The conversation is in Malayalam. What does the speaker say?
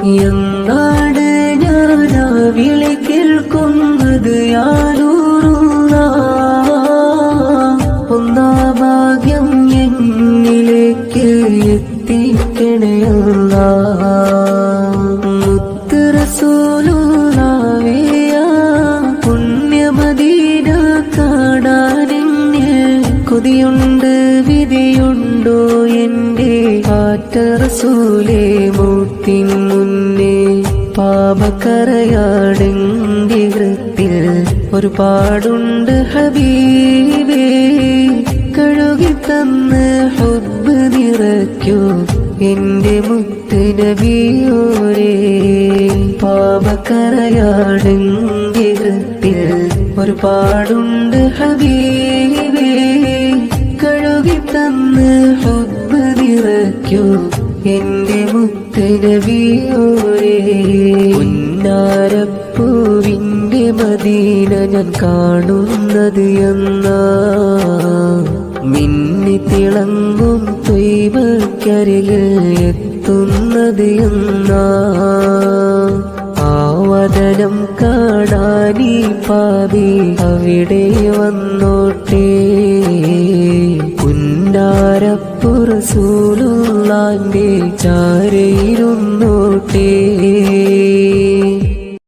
എന്നാണ് ഞാനാ വിളി കേൾക്കുന്നത് യാ നൂറുല്ലാഹ്. ഒന്നാ ഭാഗ്യം എന്നിലേക്ക് എത്തിക്കണേ അല്ലാഹ്. മുത്ത് റസൂലുള്ളാഹി പുണ്യമദീന കാണാനെന്നെ കൊതിയുണ്ട് വിധിയുണ്ടോ എന്റെ ആറ്റ റസൂലേ. മൂത്തിൻ മുന്നേ പാപക്കരയാടെന്റെ ഹൃത്തിൽ ഒരുപാടുണ്ട് ഹബീബേ. കഴുകിത്തന്ന് ഹുബ്ബ് നിറയ്ക്കൂ എന്റെ മുത്ത് നബിയോരേ. പാപക്കരയാടെന്റെ ഹൃത്തിൽ ഒരുപാടുണ്ട് ഹബീബേ. കഴുകിത്തന്ന് ഹുബ്ബ് നിറയ്ക്കൂ എന്റെ മുത്ത് നബിയോരേ. പുന്നാരപ്പൂവിന്റെ മദീന ഞാൻ കാണുന്നത് എന്നാ. മിന്നിത്തിളങ്ങും ത്വയ്ബക്കരികിൽ എത്തുന്നത് എന്നാ. ആവതനം കാണാനീ പാപി അവിടെ വന്നോട്ടേ. പുന്നാരപ്പു റസൂലുള്ളാന്റെ ചാരയിലും